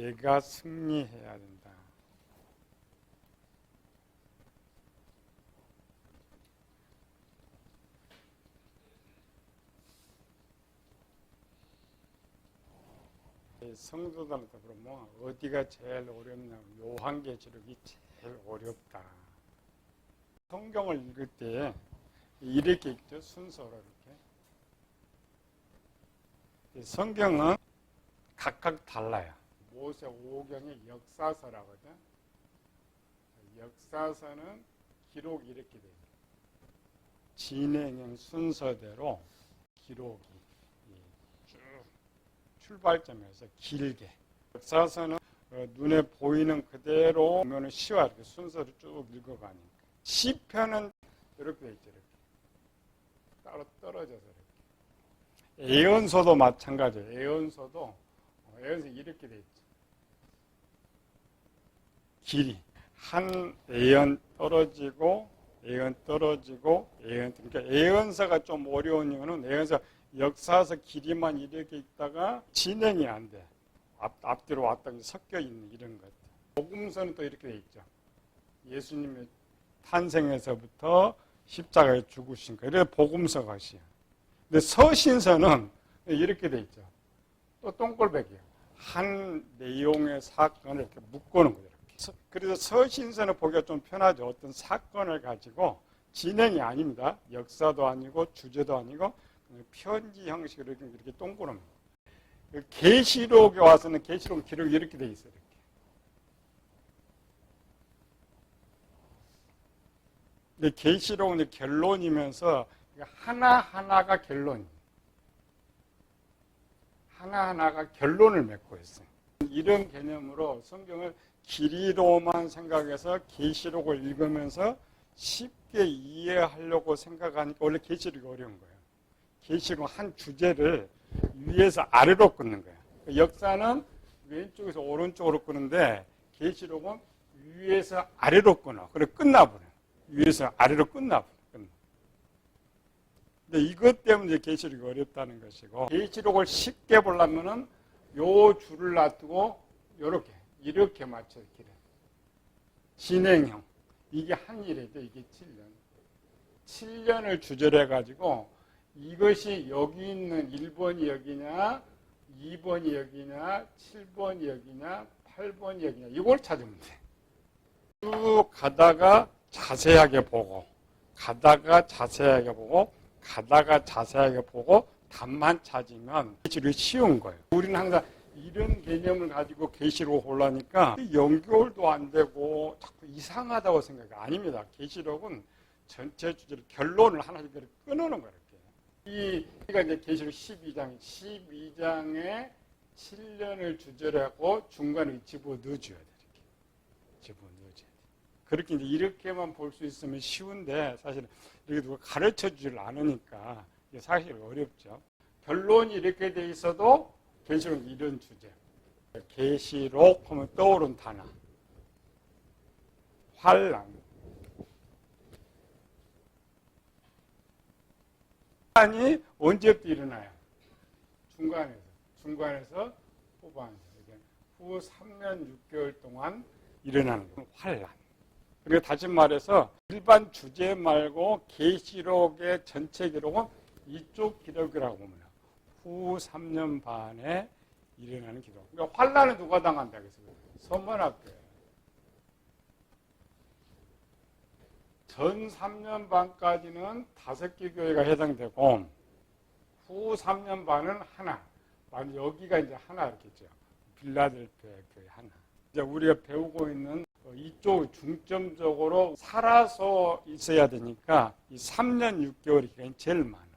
내가 승리해야 된다. 성도들한테 그러면 어디가 제일 어렵냐면 요한계시록이 제일 어렵다. 성경을 읽을 때 이렇게 읽죠. 순서로 이렇게. 성경은 각각 달라요. 모세 5경의 역사서라거든. 역사서는 기록이 이렇게 돼요. 진행형 순서대로 기록이 쭉 출발점에서 길게. 역사서는 눈에 보이는 그대로 보면 쉬워요. 이렇게 순서를 쭉 읽어가니까. 시편은 이렇게 돼 있죠. 이렇게. 따로 떨어져서 이렇게. 예언서도 마찬가지예요. 예언서 이렇게 돼 있죠. 길이. 한 예언 떨어지고, 그러니까 예언서가 좀 어려운 이유는 예언서 역사서 길이만 이렇게 있다가 진행이 안 돼. 앞뒤로 왔다 섞여 있는 이런 것. 복음서는 또 이렇게 돼 있죠. 예수님의 탄생에서부터 십자가에 죽으신 거. 이래 복음서 것이야. 근데 서신서는 이렇게 돼 있죠. 또 똥꼴배기예요. 한 내용의 사건을 이렇게 묶어놓은 거예요. 그래서 서신서는 보기가 좀 편하죠. 어떤 사건을 가지고 진행이 아닙니다. 역사도 아니고 주제도 아니고 편지 형식으로 이렇게 동그랗습니다. 계시록에 와서는 계시록 기록이 이렇게 돼 있어요. 이렇게. 근데 계시록은 결론이면서 하나하나가 결론이에요. 하나하나가 결론을 맺고 있어요. 이런 개념으로 성경을 길이로만 생각해서 계시록을 읽으면서 쉽게 이해하려고 생각하니까 원래 계시록이 어려운 거예요. 계시록은 한 주제를 위에서 아래로 끊는 거예요. 역사는 왼쪽에서 오른쪽으로 끊는데 계시록은 위에서 아래로 끊어. 그래 끝나버려요. 위에서 아래로 끝나버려요. 근데 이것 때문에 계시록이 어렵다는 것이고, 계시록을 쉽게 보려면은 요 줄을 놔두고 이렇게 맞춰서 길어. 진행형. 이게 한 일이죠. 이게 7년. 7년을 주제로 해가지고 이것이 여기 있는 1번이 여기냐, 2번이 여기냐, 7번이 여기냐, 8번이 여기냐. 이걸 찾으면 돼. 쭉 가다가 자세하게 보고, 가다가 자세하게 보고 답만 찾으면 계시록이 쉬운 거예요. 우리는 항상 이런 개념을 가지고 계시록을 보려니까 연결도 안 되고 자꾸 이상하다고 생각해요. 아닙니다. 계시록은 전체 주제로 결론을 하나씩 끊어놓은 거예요. 이가 이제 계시록 12장에 7년을 주제로 하고 중간에 집어넣어줘야 돼. 집어넣어줘야 돼. 그렇게 이제 이렇게만 볼 수 있으면 쉬운데 사실은 이렇게 누가 가르쳐 주질 않으니까 이게 사실 어렵죠. 결론이 이렇게 돼 있어도 계시록은 이런 주제. 계시록 하면 떠오른 단어. 환란. 환란이 언제부터 일어나요? 중간에서 후반. 후 3년 6개월 동안 일어나는 환란. 그리고 다시 말해서 일반 주제 말고 계시록의 전체 기록은 이쪽 기록이라고 보면 후 3년 반에 일어나는 기록. 그러니까 환란은 누가 당한다 그랬어요? 서문학교예요. 전 3년 반까지는 5개 교회가 해당되고 후 3년 반은 하나. 여기가 이제 하나 이렇게죠. 빌라델피아 교회 하나. 이제 우리가 배우고 있는 이쪽 중점적으로 살아서 있어야 되니까 이 3년 6개월이 제일 많아.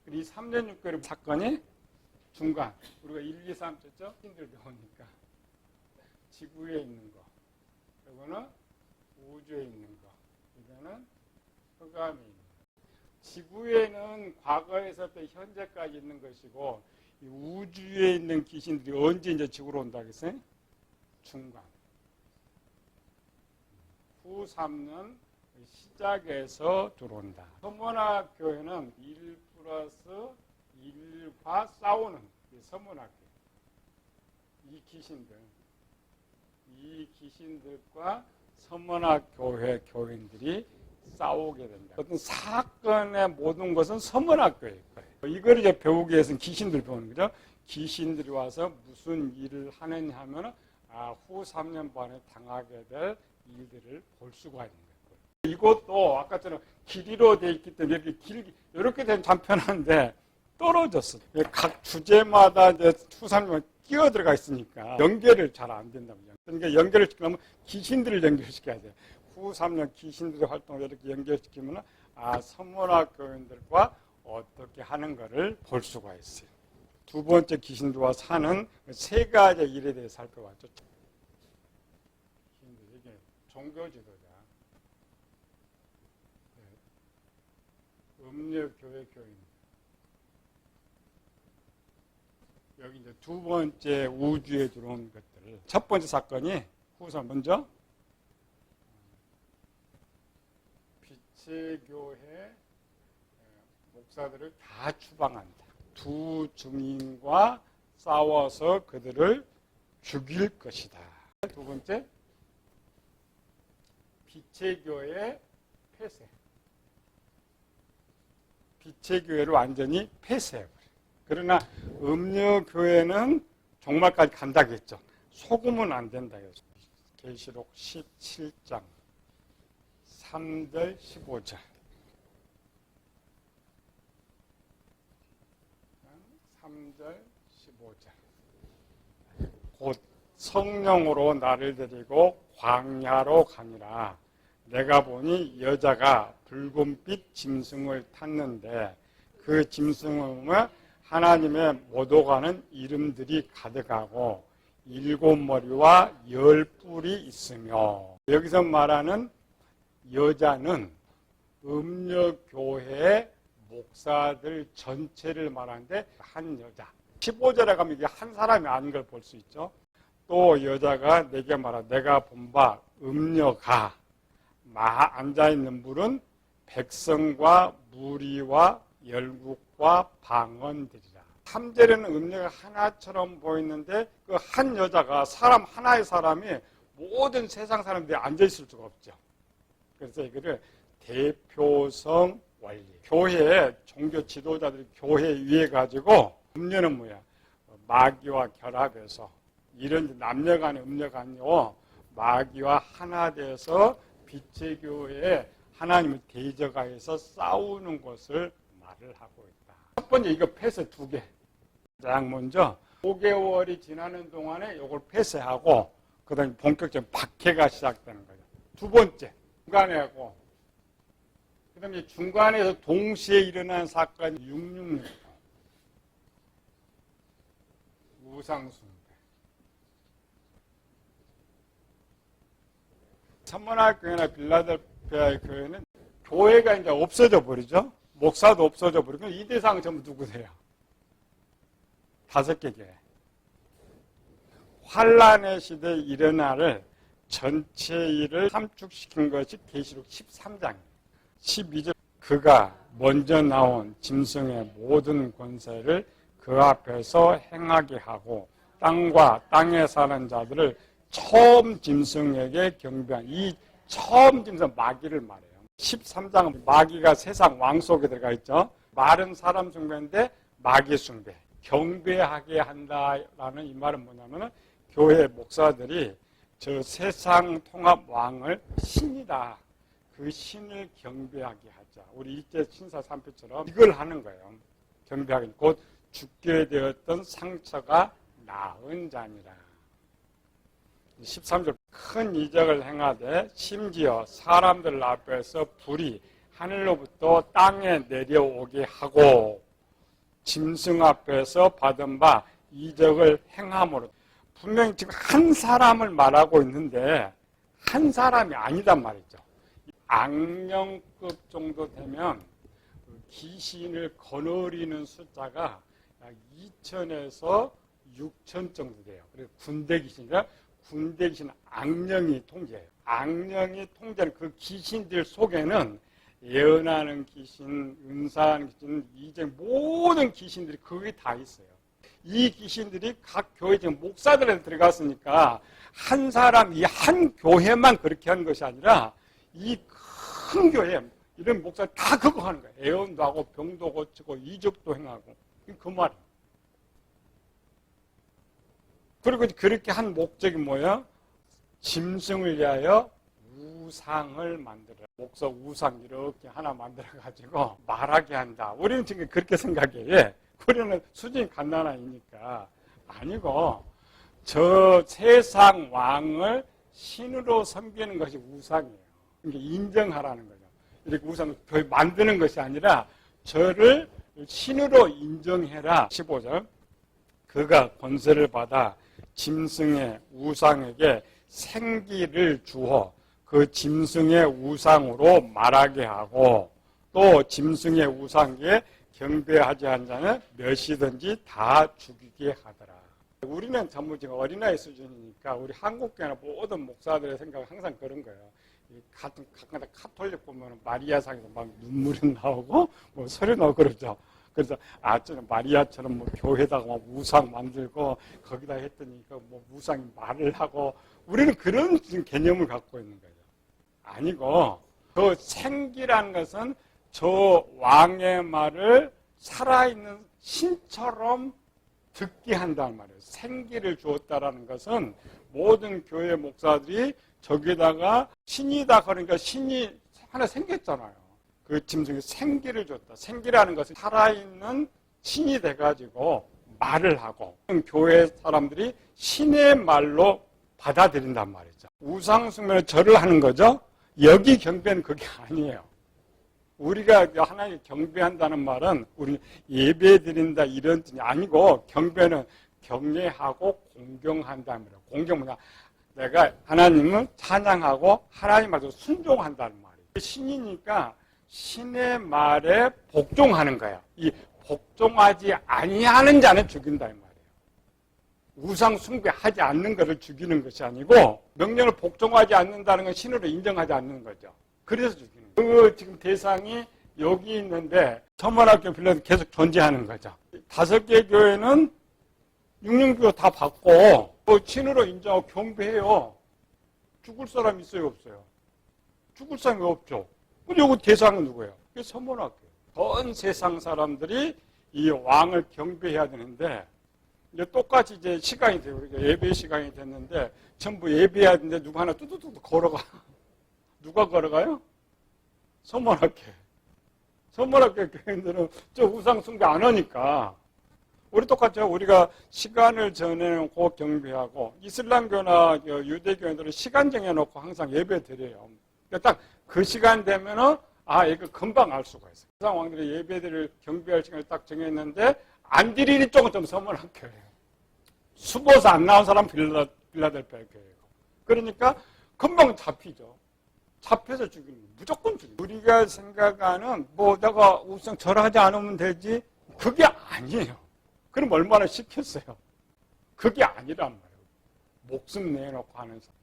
이 3년 6개월 사건이 중간. 우리가 1, 2, 3 쳤죠? 힘들 배우니까. 지구에 있는 거. 이거는 우주에 있는 거. 이거는 흑암에 있는 거. 지구에는 과거에서부터 현재까지 있는 것이고 이 우주에 있는 귀신들이 언제 이제 지구로 온다 그랬어요? 중간. 후 3년 시작에서 들어온다. 서문학 교회는 1 플러스 1과 싸우는 서문학 교회. 이 귀신들과 서문학 교회 교인들이 싸우게 된다. 어떤 사건의 모든 것은 서문학 교회일 거예요. 이걸 이제 배우기 위해서는 귀신들 배우는 거죠. 귀신들이 와서 무슨 일을 하느냐 하면 후 3년 반에 당하게 될 일들을 볼 수가 있는 거예요. 이것도 아까처럼 길이로 되어 있기 때문에 이렇게 길게 이렇게 되면 참 편한데 떨어졌어. 각 주제마다 이제 후 3년 끼어 들어가 있으니까 연결을 잘 안 된다고요. 그러니까 연결을 시키려면 귀신들을 연결시켜야 돼요. 후 3년 귀신들의 활동을 이렇게 연결시키면 선문학 교인들과 어떻게 하는 것을 볼 수가 있어요. 두 번째 귀신들과 사는 세 가지 일에 대해서 살펴봤죠. 이게 종교 지도자, 음력 교회 교인. 여기 이제 두 번째 우주에 들어온 것들. 첫 번째 사건이 후서 먼저 빛의 교회 목사들을 다 추방한다. 두 증인과 싸워서 그들을 죽일 것이다. 두 번째, 빛의 교회 폐쇄. 빛의 교회를 완전히 폐쇄해버려요. 그러나 음녀교회는 종말까지 간다겠죠. 속으면 안 된다. 계시록 17장 3절 15절. 3절 15절. 곧 성령으로 나를 데리고 광야로 가니라. 내가 보니 여자가 붉은빛 짐승을 탔는데 그 짐승을 보면 하나님의 못 오가는 이름들이 가득하고 7머리와 10뿔이 있으며, 여기서 말하는 여자는 음녀교회의 목사들 전체를 말하는데 한 여자. 15절에 가면 이게 한 사람이 아닌 걸 볼 수 있죠. 또 여자가 내게 말하 내가 본 바 음녀가 앉아있는 물은 백성과 무리와 열국과 방언들이라. 3절에는 음녀가 하나처럼 보이는데 그 한 여자가 사람 하나의 사람이 모든 세상 사람들이 앉아있을 수가 없죠. 그래서 이거를 대표성 원리. 교회 종교 지도자들이 교회 위에 가지고 음녀는 뭐야? 마귀와 결합해서 이런 남녀 간의 음녀가 아니고 마귀와 하나 돼서 빛의 교회에 하나님을 대적하여서 싸우는 것을 말을 하고 있다. 첫 번째 이거 폐쇄 두 개. 가장 먼저 5개월이 지나는 동안에 이걸 폐쇄하고 그다음에 본격적인 박해가 시작되는 거죠. 두 번째 중간에 하고 그다음에 중간에서 동시에 일어난 사건이 666 우상숭배. 선문학 교회나 빌라델피아의 교회는 교회가 이제 없어져 버리죠. 목사도 없어져 버리고 이 대상은 전부 누구세요? 5개 교회. 환란의 시대에 일어나를 전체 일을 함축시킨 것이 계시록 13장입니다. 12절 그가 먼저 나온 짐승의 모든 권세를 그 앞에서 행하게 하고 땅과 땅에 사는 자들을 처음 짐승에게 경배한 이 처음 짐승 마귀를 말해요. 13장은 마귀가 세상 왕 속에 들어가 있죠. 말은 사람 숭배인데 마귀 숭배. 경배하게 한다라는 이 말은 뭐냐면 교회 목사들이 저 세상 통합 왕을 신이다. 그 신을 경배하게 하자. 우리 일제 신사 삼표처럼 이걸 하는 거예요. 경배하게. 곧 죽게 되었던 상처가 나은 자니라. 13절 큰 이적을 행하되 심지어 사람들 앞에서 불이 하늘로부터 땅에 내려오게 하고 짐승 앞에서 받은 바 이적을 행함으로. 분명히 지금 한 사람을 말하고 있는데 한 사람이 아니단 말이죠. 악령급 정도 되면 귀신을 거느리는 숫자가 약 2천에서 6천 정도 돼요. 그래서 군대 귀신이라 군대 귀신 악령이 통제해요. 악령이 통제하는 그 귀신들 속에는 예언하는 귀신, 은사하는 귀신, 이제 모든 귀신들이 거기 다 있어요. 이 귀신들이 각 교회 지금 목사들한테 들어갔으니까 한 사람이 한 교회만 그렇게 하는 것이 아니라 이 큰 교회 이런 목사 다 그거 하는 거예요. 애원도 하고 병도 고치고 이적도 행하고 그 말이에요. 그리고 그렇게 한 목적이 뭐예요? 짐승을 위하여 우상을 만들어. 목사 우상 이렇게 하나 만들어가지고 말하게 한다. 우리는 지금 그렇게 생각해. 우리는 수준이 갓난아이니까. 아니고 저 세상 왕을 신으로 섬기는 것이 우상이에요. 그러니까 인정하라는 거죠. 이렇게 우상을 만드는 것이 아니라 저를 신으로 인정해라. 15절. 그가 권세를 받아 짐승의 우상에게 생기를 주어 그 짐승의 우상으로 말하게 하고 또 짐승의 우상에 경배하지 않은 자는 몇이든지 다 죽이게 하더라. 우리는 전부 지금 어린아이 수준이니까 우리 한국교회나 모든 목사들의 생각은 항상 그런 거예요. 가끔 카톨릭 보면 마리아상에서 막 눈물이 나오고 뭐 소리 나오고 그러죠. 그래서 저는 마리아처럼 뭐 교회다가 뭐 우상 만들고 거기다 했더니 뭐 우상이 말을 하고 우리는 그런 개념을 갖고 있는 거예요. 아니고 그 생기라는 것은 저 왕의 말을 살아있는 신처럼 듣게 한다는 말이에요. 생기를 주었다라는 것은 모든 교회 목사들이 저기다가 신이다 그러니까 신이 하나 생겼잖아요. 그 짐승이 생기를 줬다. 생기라는 것은 살아있는 신이 돼가지고 말을 하고 교회 사람들이 신의 말로 받아들인단 말이죠. 우상숭배는 절을 하는 거죠. 여기 경배는 그게 아니에요. 우리가 하나님 경배한다는 말은 우리 예배 드린다 이런 뜻이 아니고 경배는 경외하고 공경한다는 말이에요. 공경 뭐냐? 내가 하나님을 찬양하고 하나님 말도 순종한다는 말이에요. 신이니까 신의 말에 복종하는 거예요. 이 복종하지 아니하는 자는 죽인다 이 말이에요. 우상 숭배하지 않는 것을 죽이는 것이 아니고 명령을 복종하지 않는다는 건 신으로 인정하지 않는 거죠. 그래서 죽이는 거예요. 그 지금 대상이 여기 있는데 천문학교 빌려도 계속 존재하는 거죠. 5개 교회는 육륜교 다 받고 신으로 인정하고 경배해요. 죽을 사람 있어요 없어요? 죽을 사람이 없죠. 근데 여기 대상은 누구예요? 그게 천문학교예요. 전 세상 사람들이 이 왕을 경배해야 되는데 이제 똑같이 이제 시간이 되고 예배 시간이 됐는데 전부 예배해야 되는데 누가 하나 뚜두두두 걸어가. 누가 걸어가요? 천문학교. 천문학교 교인들은 저 우상 숭배 안 하니까 우리 똑같죠. 우리가 시간을 정해놓고 경배하고 이슬람교나 유대교인들은 시간 정해놓고 항상 예배 드려요. 딱 그 시간 되면은 이거 금방 알 수가 있어요. 세상 왕들이 예배들을 경배할 시간을 딱 정했는데 안 드리는 쪽은 좀 천문학교예요. 숨어서 안 나온 사람 빌라델피아 교회고. 그러니까 금방 잡히죠. 잡혀서 죽이는 거예요. 무조건 죽이는 거예요. 우리가 생각하는 내가 우상 절하지 않으면 되지 그게 아니에요. 그럼 얼마나 시켰어요. 그게 아니란 말이에요. 목숨 내놓고 하는 사람.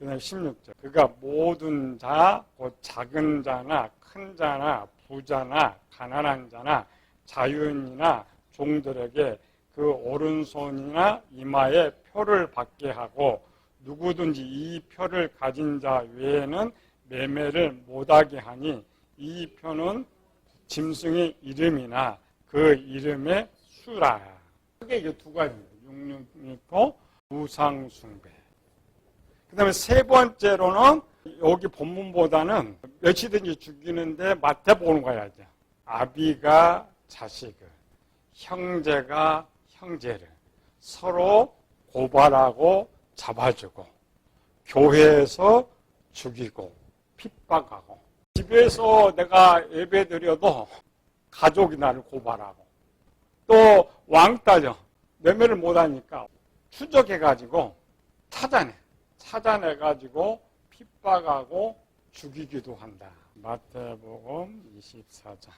그 다음에 16절. 그가 모든 자, 곧 작은 자나 큰 자나 부자나 가난한 자나 자유인이나 종들에게 그 오른손이나 이마에 표를 받게 하고 누구든지 이 표를 가진 자 외에는 매매를 못하게 하니 이 표는 짐승의 이름이나 그 이름의 수라. 그게 이 두 가지입니다. 육륜 있고 우상숭배. 그 다음에 세 번째로는 여기 본문보다는 몇이든지 죽이는데 마태복음 가야죠. 아비가 자식을, 형제가 형제를 서로 고발하고 잡아주고 교회에서 죽이고 핍박하고 집에서 내가 예배 드려도 가족이 나를 고발하고 또 왕따죠. 매매를 못하니까 추적해가지고 찾아내가지고 핍박하고 죽이기도 한다. 마태복음 24장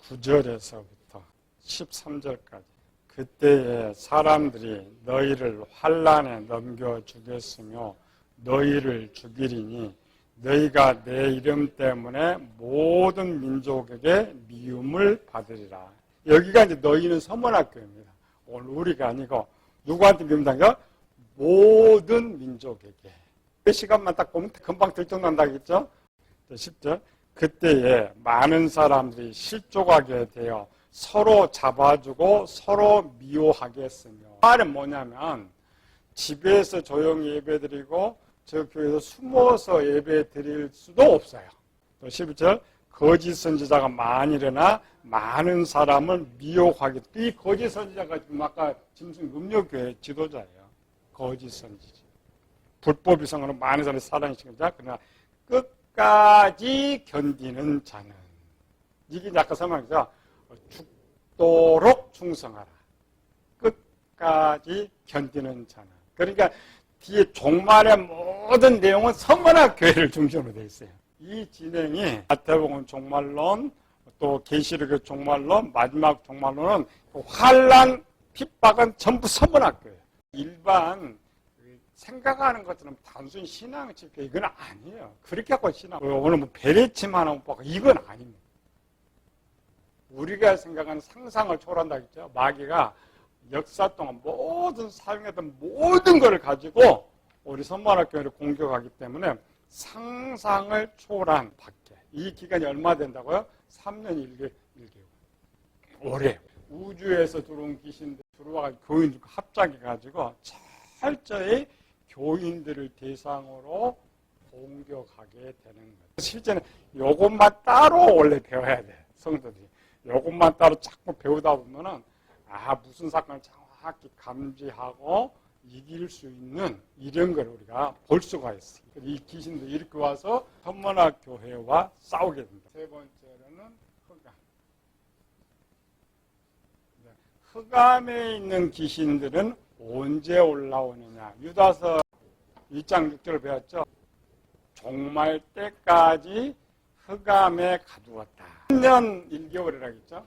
9절에서부터 13절까지. 그때에 사람들이 너희를 환난에 넘겨 주겠으며 너희를 죽이리니 너희가 내 이름 때문에 모든 민족에게 미움을 받으리라. 여기가 이제 너희는 서문학교입니다. 오늘 우리가 아니고 누구한테 미움당해요? 모든 민족에게. 그 시간만 딱 보면 금방 들통난다겠죠? 10절. 그때에 많은 사람들이 실족하게 되어 서로 잡아주고 서로 미워하게 했으며. 말은 뭐냐면 집에서 조용히 예배드리고 저 교회에서 숨어서 예배드릴 수도 없어요. 또 11절. 거짓 선지자가 많이 일어나 많은 사람을 미혹하게. 이 거짓 선지자가 지금 아까 짐승 음료교회 지도자예요. 거짓 선지자. 불법 이상으로 많은 사람이 사랑이시는 자. 그러나 끝까지 견디는 자는. 이게 아까 설명했죠. 죽도록 충성하라. 끝까지 견디는 자는. 그러니까 뒤에 종말의 모든 내용은 서머나 교회를 중심으로 되어 있어요. 이 진행이 마태복음 종말론, 또 계시록의 종말론, 마지막 종말론은 환난, 핍박은 전부 서문학교예요. 일반 생각하는 것처럼 단순히 신앙 집회 이건 아니에요. 그렇게 하고 신앙 오늘 뭐 베레치만 하면 이건 아닙니다. 우리가 생각하는 상상을 초월한다 했죠. 마귀가 역사 동안 모든 사용했던 모든 것을 가지고 우리 선만학교를 공격하기 때문에 상상을 초월한 밖에. 이 기간이 얼마 된다고요? 3년 1개월. 올해 우주에서 들어온 귀신들 들어와가지고 교인들과 합작해가지고 철저히 교인들을 대상으로 공격하게 되는 거예요. 실제는 이것만 따로 원래 배워야 돼. 성도들이. 이것만 따로 자꾸 배우다 보면은 무슨 사건을 정확히 감지하고 이길 수 있는 이런 걸 우리가 볼 수가 있어요. 이 귀신들이 이렇게 와서 선문학 교회와 싸우게 됩니다. 세 번째로는 흑암. 흑암에 있는 귀신들은 언제 올라오느냐. 유다서 2장 6절을 배웠죠. 종말 때까지 흑암에 가두었다. 3년 1개월이라고 했죠.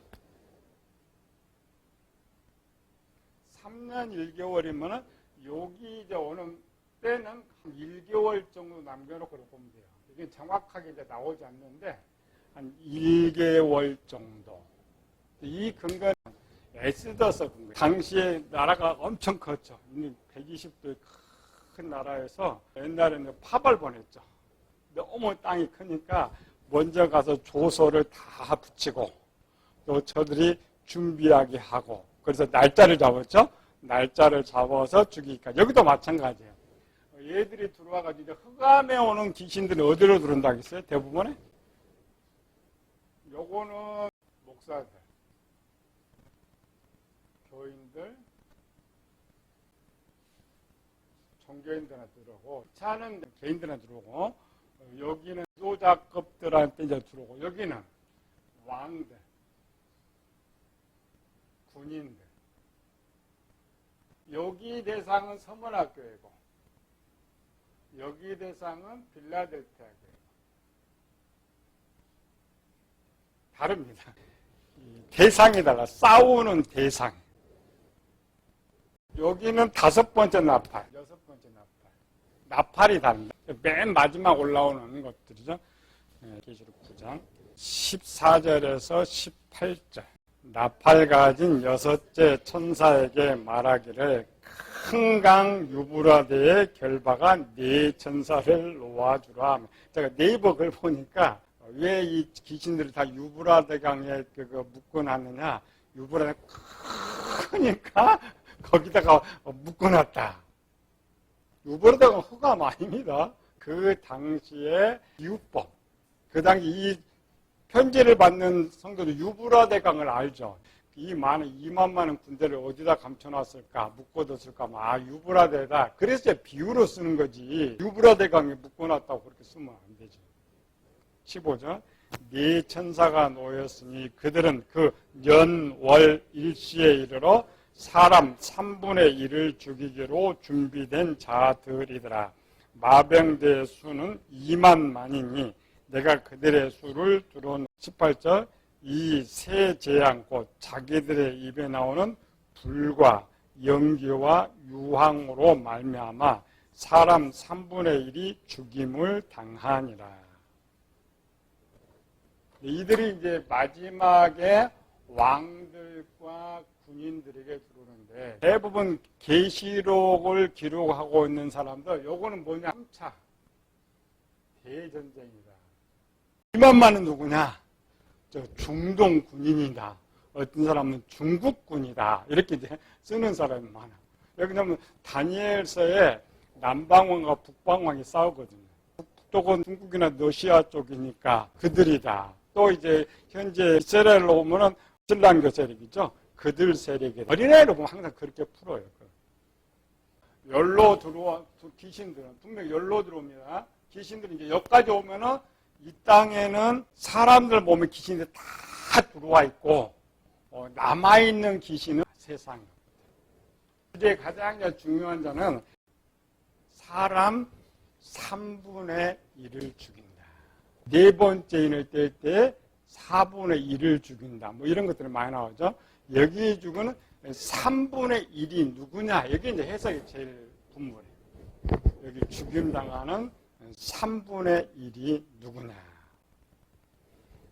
3년 1개월이면은 여기 이제 오는 때는 한 1개월 정도 남겨놓고 보면 돼요. 이게 정확하게 이제 나오지 않는데 한 1개월 정도. 이 근거는 에스더서 근거. 당시에 나라가 엄청 컸죠. 120도의 큰 나라에서 옛날에는 팝을 보냈죠. 너무 땅이 크니까 먼저 가서 조서를 다 붙이고 또 저들이 준비하게 하고 그래서 날짜를 잡았죠. 날짜를 잡아서 죽이니까 여기도 마찬가지예요. 얘들이 들어와가지고 흑암에 오는 귀신들은 어디로 들어온다고 했어요? 대부분에? 요거는 목사들, 교인들, 종교인들한테 들어오고 차는 개인들한테 들어오고 여기는 지도자급들한테 이제 들어오고 여기는 왕들, 군인들. 여기 대상은 서문학교이고 여기 대상은 빌라델피아 교회고 다릅니다. 대상이 달라. 싸우는 대상. 여기는 5번째 나팔, 6번째 나팔. 나팔이 다릅니다. 맨 마지막 올라오는 것들이죠. 계시록 9장 14절에서 18절. 나팔 가진 6째 천사에게 말하기를 큰 강 유브라데의 결바가 4천사를 놓아주라. 제가 네이버 글 보니까 왜 이 귀신들이 다 유브라데 강에 묶어놨느냐. 유브라데 크니까 거기다가 묶어놨다. 유브라데가 흑암 아닙니다. 그 당시의 유법. 그 당시 이 편지를 받는 성도들 유브라데 강을 알죠. 이 많은 2만 많은 군대를 어디다 감춰놨을까, 묶어뒀을까, 유브라데다. 그래서 비유로 쓰는 거지. 유브라데 강에 묶어놨다고 그렇게 쓰면 안 되죠. 15절. 네 천사가 놓였으니 그들은 그 년, 월, 일시에 이르러 사람 3분의 1을 죽이기로 준비된 자들이더라. 마병대의 수는 2만만이니 내가 그들의 수를 두려운. 18절. 이 세 재앙 곧 자기들의 입에 나오는 불과 연기와 유황으로 말미암아 사람 3분의 1이 죽임을 당하니라. 이들이 이제 마지막에 왕들과 군인들에게 들어오는데 대부분 계시록을 기록하고 있는 사람들 요거는 뭐냐? 3차 대전쟁이다. 이만만은 누구냐? 저 중동 군인이다. 어떤 사람은 중국군이다. 이렇게 이제 쓰는 사람이 많아. 왜냐하면 다니엘서에 남방왕과 북방왕이 싸우거든요. 북쪽은 중국이나 러시아 쪽이니까 그들이다. 또 이제 현재 이스라엘로 보면은 이슬람교 세력이죠. 그들 세력이다. 어린애로 보면 항상 그렇게 풀어요. 열로 들어와 귀신들은 분명히 열로 들어옵니다. 귀신들이 이제 여기까지 오면은 이 땅에는 사람들 몸에 귀신이 다 들어와 있고 남아있는 귀신은 세상에. 이제 가장 중요한 자는 사람 3분의 1을 죽인다. 네 번째 인을 뗄 때 4분의 1을 죽인다. 뭐 이런 것들이 많이 나오죠. 여기 죽은 3분의 1이 누구냐? 여기 이제 해석이 제일 분분해. 여기 죽임당하는 3분의 1이 누구냐?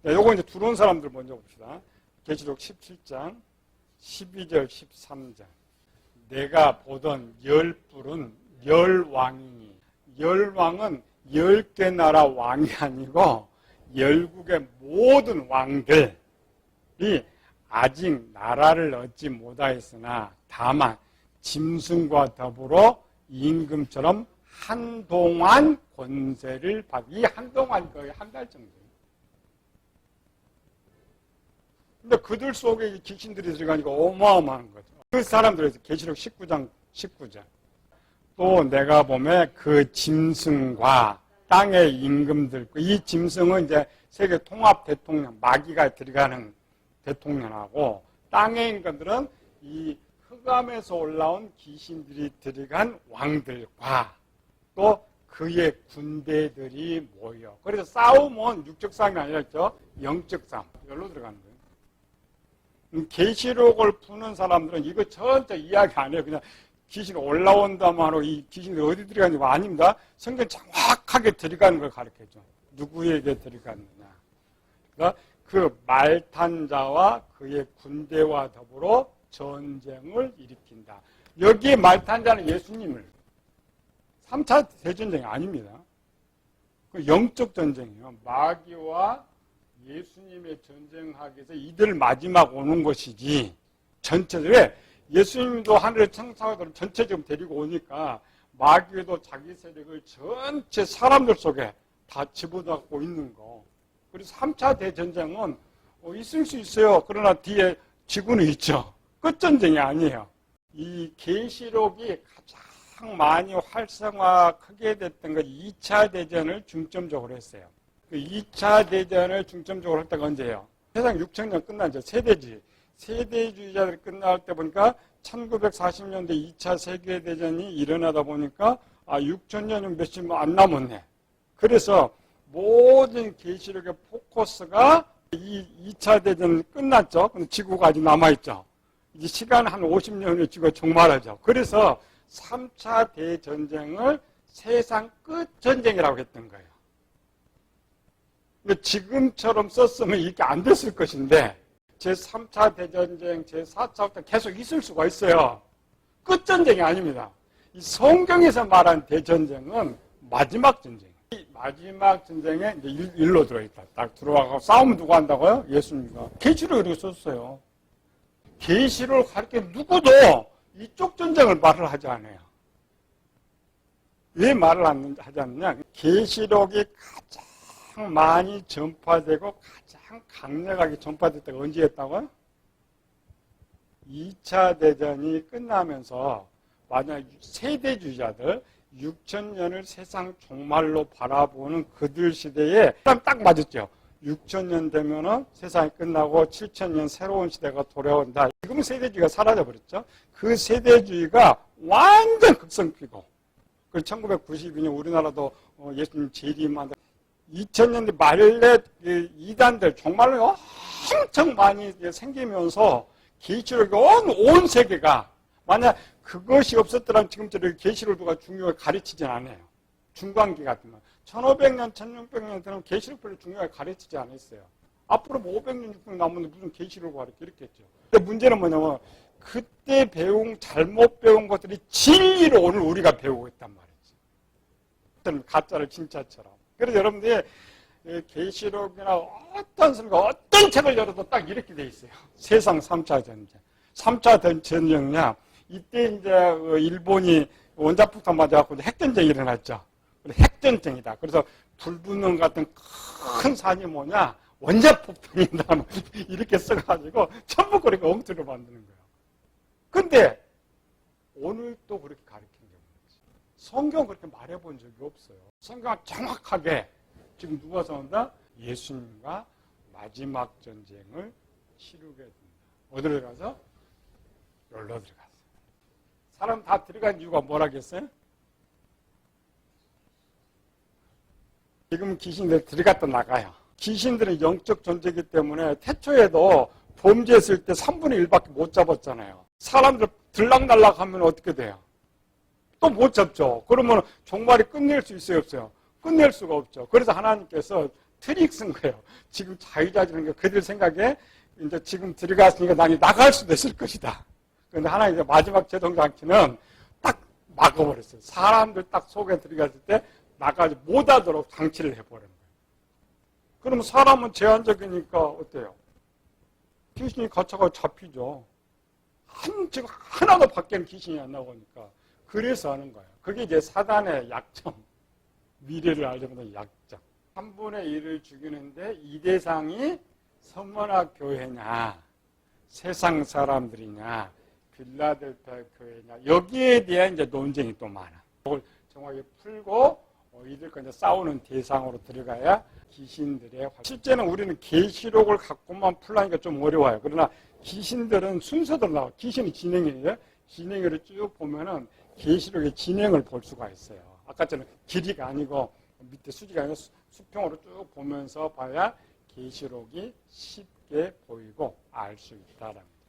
네, 요거 이제 들어온 사람들 먼저 봅시다. 계시록 17장 12절 13절. 내가 보던 10뿔은 10왕이니, 10왕은 10개 나라 왕이 아니고 10국의 모든 왕들이 아직 나라를 얻지 못하였으나 다만 짐승과 더불어 임금처럼 한동안 권세를 이 한동안 거의 한 달 정도. 근데 그들 속에 귀신들이 들어가니까 어마어마한 거죠. 그 사람들에서 계시록 19장 19절. 또 내가 보면 그 짐승과 땅의 임금들, 이 짐승은 이제 세계 통합 대통령, 마귀가 들어가는 대통령하고 땅의 임금들은 이 흑암에서 올라온 귀신들이 들어간 왕들과 또 그의 군대들이 모여. 그래서 싸움은 육적 싸움이 아니라 영적 싸움. 여기로 들어가는 거예요. 계시록을 푸는 사람들은 이거 전체 이야기 안 해요. 그냥 귀신 올라온다만 하고 이 귀신이 어디 들어가는지 아닙니다. 성경 정확하게 들어가는 걸 가르쳐줘. 누구에게 들어갔느냐. 그러니까 그 말탄 자와 그의 군대와 더불어 전쟁을 일으킨다. 여기에 말탄 자는 예수님을 3차 대전쟁이 아닙니다. 그 영적 전쟁이에요. 마귀와 예수님의 전쟁하기 위해서 이들 마지막 오는 것이지 전체적으로 예수님도 하늘의 천사들을 전체적으로 데리고 오니까 마귀도 자기 세력을 전체 사람들 속에 다 집어넣고 있는 거. 그래서 3차 대전쟁은 있을 수 있어요. 그러나 뒤에 지구는 있죠. 끝전쟁이 아니에요. 이 계시록이 가장 많이 활성화 크게 됐던 건 2차 대전을 중점적으로 했어요. 그 2차 대전을 중점적으로 할 때가 언제예요? 세상 6천년 끝난 죠. 세대주의자들이 끝날 때 보니까 1940년대 2차 세계대전이 일어나다 보니까 6천년은 몇십 안 남았네. 그래서 모든 계시록의 포커스가 이 2차 대전 끝났죠. 근데 지구가 아직 남아있죠. 이제 시간 한 50년 후에 지구가 종말하죠. 그래서 3차 대전쟁을 세상 끝 전쟁이라고 했던 거예요. 근데 지금처럼 썼으면 이게 안 됐을 것인데 제3차 대전쟁, 제4차 때 계속 있을 수가 있어요. 끝전쟁이 아닙니다. 이 성경에서 말한 대전쟁은 마지막 전쟁. 이 마지막 전쟁에 이제 일로 들어있다. 딱 들어와서 싸움 누가 한다고요? 예수님과. 계시록을 이렇게 썼어요. 계시록을 가르쳐 누구도 이쪽 전쟁을 말을 하지 않아요. 왜 말을 하지 않느냐? 계시록이 가장 많이 전파되고 가장 강력하게 전파될 때가 언제였다고요? 2차 대전이 끝나면서 만약 세대주의자들 6천년을 세상 종말로 바라보는 그들 시대에 딱 맞았죠. 6천년 되면은 세상이 끝나고 7천년 새로운 시대가 돌아온다. 지금 세대주의가 사라져버렸죠. 그 세대주의가 완전 극성피고 그리고 1992년 우리나라도 예수님 재림한다. 2000년대 말에 이단들 정말로 엄청 많이 생기면서 계시록이 온 세계가 만약 그것이 없었더라면 지금처럼 계시록을 누가 중요하게 가르치진 않아요. 중간기 같으면 1500년, 1600년 되면 계시록 별로 중요하게 가르치지 않았어요. 앞으로 500년, 600년 남았는데 무슨 계시록을 가르쳐 이렇게 했죠. 근데 문제는 뭐냐면 그때 잘못 배운 것들이 진리로 오늘 우리가 배우고 있단 말이지. 가짜를 진짜처럼. 그래서 여러분들이 계시록이나 어떤 선거, 어떤 책을 열어도 딱 이렇게 돼 있어요. 세상 3차 전쟁. 3차 전쟁이냐. 이때 이제 일본이 원자폭탄 맞아갖고 핵전쟁이 일어났죠. 핵전쟁이다. 그래서 불붙는 같은 큰 산이 뭐냐. 원자폭탄이다. 이렇게 써가지고 전부 그렇게 엉터리로 만드는 거예요. 근데 오늘 또 그렇게 가르치는 게 없지. 성경 그렇게 말해본 적이 없어요. 성경은 정확하게 지금 누가 싸운다? 예수님과 마지막 전쟁을 치르게 된다. 어디로 들어가서? 여기로 들어갔어요. 사람 다 들어간 이유가 뭐라겠어요? 지금 귀신들 들어갔다 나가요. 귀신들은 영적 존재이기 때문에 태초에도 범죄했을 때 3분의 1밖에 못 잡았잖아요. 사람들 들락날락 하면 어떻게 돼요? 또 못 잡죠. 그러면 종말이 끝낼 수 있어요, 없어요? 끝낼 수가 없죠. 그래서 하나님께서 트릭 쓴 거예요. 지금 자유자재는 게 그들 생각에 이제 지금 들어갔으니까 나니 나갈 수도 있을 것이다. 그런데 하나님 마지막 제동장치는 딱 막아버렸어요. 사람들 딱 속에 들어갔을 때 나가지 못하도록 장치를 해버린 거예요. 그러면 사람은 제한적이니까 어때요? 귀신이 갇혀가 잡히죠. 지금 하나도 밖에는 귀신이 안 나오니까. 그래서 하는 거예요. 그게 이제 사단의 약점. 미래를 알려면 약점. 3분의 1을 죽이는데 이 대상이 서머나 교회냐, 세상 사람들이냐, 빌라델피아 교회냐, 여기에 대한 이제 논쟁이 또 많아. 그걸 정확하게 풀고 이들과 이제 싸우는 대상으로 들어가야 귀신들의 실제는 우리는 계시록을 갖고만 풀라니까 좀 어려워요. 그러나 귀신들은 순서대로 나와. 귀신이 진행이에요. 진행을 쭉 보면은 계시록의 진행을 볼 수가 있어요. 아까처럼 길이가 아니고 밑에 수지가 아니고 수평으로 쭉 보면서 봐야 계시록이 쉽게 보이고 알 수 있다라는 거예요.